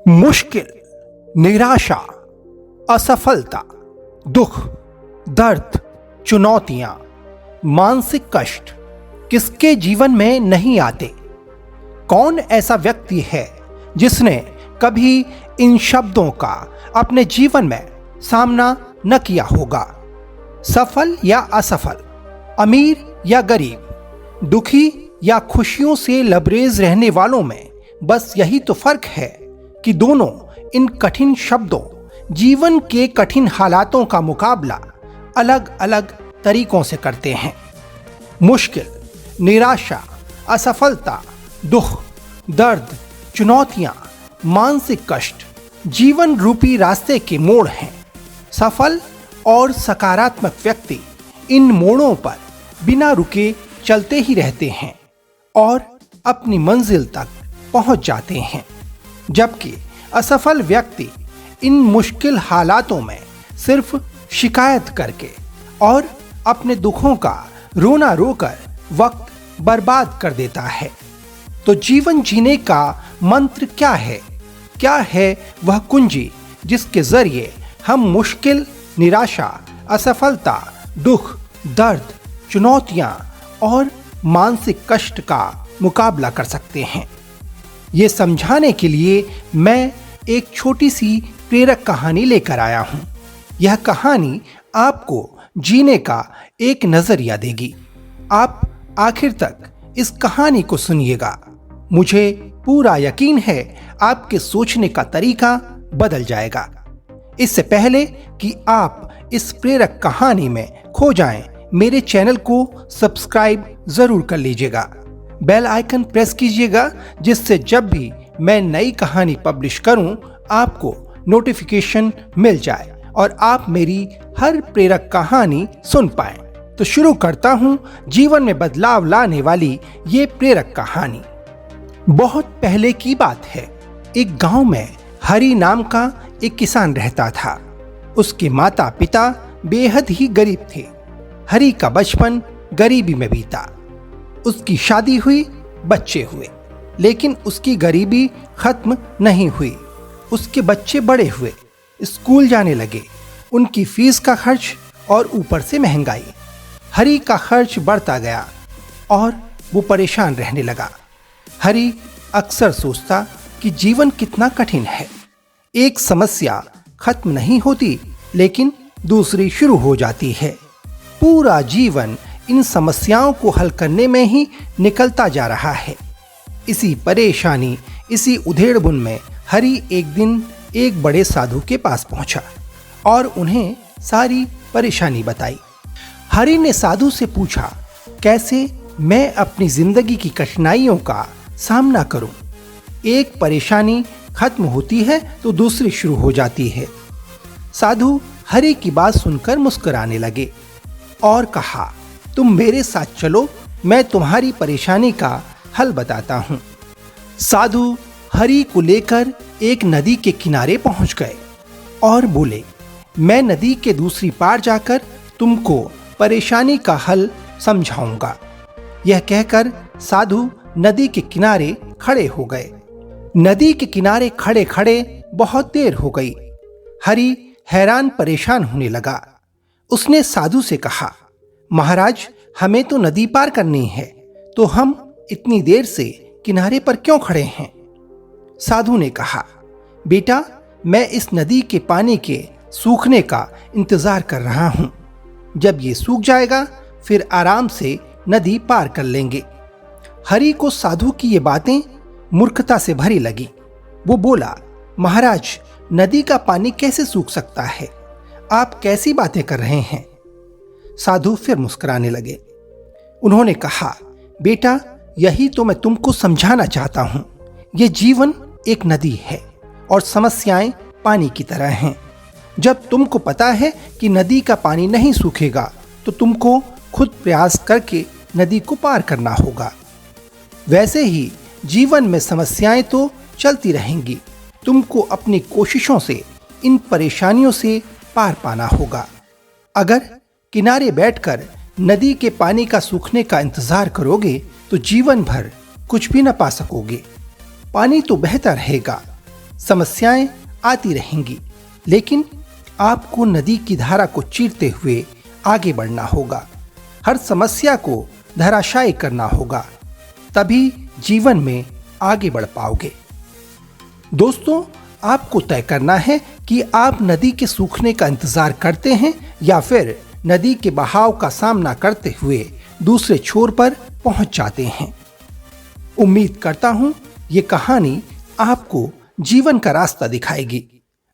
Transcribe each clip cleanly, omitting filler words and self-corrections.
मुश्किल, निराशा, असफलता, दुख, दर्द, चुनौतियां, मानसिक कष्ट किसके जीवन में नहीं आते? कौन ऐसा व्यक्ति है जिसने कभी इन शब्दों का अपने जीवन में सामना न किया होगा? सफल या असफल, अमीर या गरीब, दुखी या खुशियों से लबरेज रहने वालों में बस यही तो फर्क है कि दोनों इन कठिन शब्दों, जीवन के कठिन हालातों का मुकाबला अलग अलग तरीकों से करते हैं। मुश्किल, निराशा, असफलता, दुख, दर्द, चुनौतियां, मानसिक कष्ट जीवन रूपी रास्ते के मोड़ हैं। सफल और सकारात्मक व्यक्ति इन मोड़ों पर बिना रुके चलते ही रहते हैं और अपनी मंजिल तक पहुंच जाते हैं, जबकि असफल व्यक्ति इन मुश्किल हालातों में सिर्फ शिकायत करके और अपने दुखों का रोना रोकर वक्त बर्बाद कर देता है। तो जीवन जीने का मंत्र क्या है? क्या है वह कुंजी जिसके जरिए हम मुश्किल, निराशा, असफलता, दुख, दर्द, चुनौतियां और मानसिक कष्ट का मुकाबला कर सकते हैं? ये समझाने के लिए मैं एक छोटी सी प्रेरक कहानी लेकर आया हूं। यह कहानी आपको जीने का एक नजरिया देगी। आप आखिर तक इस कहानी को सुनिएगा। मुझे पूरा यकीन है आपके सोचने का तरीका बदल जाएगा। इससे पहले कि आप इस प्रेरक कहानी में खो जाएं, मेरे चैनल को सब्सक्राइब जरूर कर लीजिएगा। बेल आइकन प्रेस कीजिएगा, जिससे जब भी मैं नई कहानी पब्लिश करूं आपको नोटिफिकेशन मिल जाए और आप मेरी हर प्रेरक कहानी सुन पाएं। तो शुरू करता हूं जीवन में बदलाव लाने वाली ये प्रेरक कहानी। बहुत पहले की बात है। एक गांव में हरि नाम का एक किसान रहता था। उसके माता पिता बेहद ही गरीब थे। हरि का बचपन गरीबी में बीता। उसकी शादी हुई, बच्चे हुए, लेकिन उसकी गरीबी खत्म नहीं हुई। उसके बच्चे बड़े हुए, स्कूल जाने लगे। उनकी फीस का खर्च और ऊपर से महंगाई। हरि का खर्च बढ़ता गया और वो परेशान रहने लगा। हरि अक्सर सोचता कि जीवन कितना कठिन है। एक समस्या खत्म नहीं होती, लेकिन दूसरी शुरू हो जाती है। पूरा जीवन इन समस्याओं को हल करने में ही निकलता जा रहा है। इसी परेशानी, इसी उधेड़बुन में हरि एक दिन एक बड़े साधु के पास पहुंचा और उन्हें सारी परेशानी बताई। हरि ने साधु से पूछा, कैसे मैं अपनी जिंदगी की कठिनाइयों का सामना करूं? एक परेशानी खत्म होती है तो दूसरी शुरू हो जाती है। साधु हरि की बात सुनकर मुस्कुराने लगे और कहा, तुम मेरे साथ चलो, मैं तुम्हारी परेशानी का हल बताता हूं। साधु हरि को लेकर एक नदी के किनारे पहुंच गए और बोले, मैं नदी के दूसरी पार जाकर तुमको परेशानी का हल समझाऊंगा। यह कहकर साधु नदी के किनारे खड़े हो गए। नदी के किनारे खड़े खड़े बहुत देर हो गई। हरि हैरान परेशान होने लगा। उसने साधु से कहा, महाराज, हमें तो नदी पार करनी है, तो हम इतनी देर से किनारे पर क्यों खड़े हैं? साधु ने कहा, बेटा, मैं इस नदी के पानी के सूखने का इंतजार कर रहा हूं। जब ये सूख जाएगा फिर आराम से नदी पार कर लेंगे। हरि को साधु की ये बातें मूर्खता से भरी लगी। वो बोला, महाराज, नदी का पानी कैसे सूख सकता है? आप कैसी बातें कर रहे हैं? साधु फिर मुस्कुराने लगे। उन्होंने कहा, बेटा, यही तो मैं तुमको समझाना चाहता हूं। ये जीवन एक नदी है और समस्याएं पानी की तरह हैं। जब तुमको पता है कि नदी का पानी नहीं सूखेगा तो तुमको खुद प्रयास करके नदी को पार करना होगा। वैसे ही जीवन में समस्याएं तो चलती रहेंगी। तुमको अपनी कोशिशों से इन परेशानियों से पार पाना होगा। अगर किनारे बैठकर नदी के पानी का सूखने का इंतजार करोगे तो जीवन भर कुछ भी न पा सकोगे। पानी तो बहता रहेगा, समस्याएं आती रहेंगी, लेकिन आपको नदी की धारा को चीरते हुए आगे बढ़ना होगा। हर समस्या को धराशायी करना होगा, तभी जीवन में आगे बढ़ पाओगे। दोस्तों, आपको तय करना है कि आप नदी के सूखने का इंतजार करते हैं या फिर नदी के बहाव का सामना करते हुए दूसरे छोर पर पहुंच जाते हैं। उम्मीद करता हूं ये कहानी आपको जीवन का रास्ता दिखाएगी,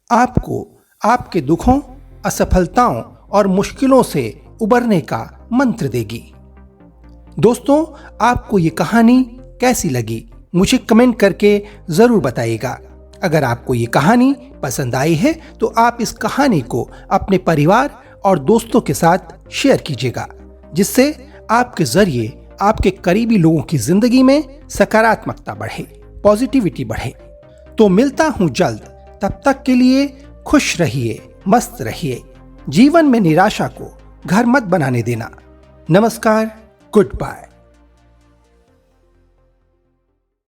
आपको आपके दुखों, असफलताओं और मुश्किलों से उबरने का मंत्र देगी। दोस्तों, आपको ये कहानी कैसी लगी मुझे कमेंट करके जरूर बताइएगा। अगर आपको ये कहानी पसंद आई है तो आप इस कहानी को अपने परिवार और दोस्तों के साथ शेयर कीजिएगा, जिससे आपके जरिए आपके करीबी लोगों की जिंदगी में सकारात्मकता बढ़े, पॉजिटिविटी बढ़े। तो मिलता हूं जल्द, तब तक के लिए खुश रहिए, मस्त रहिए। जीवन में निराशा को घर मत बनाने देना। नमस्कार, गुड बाय।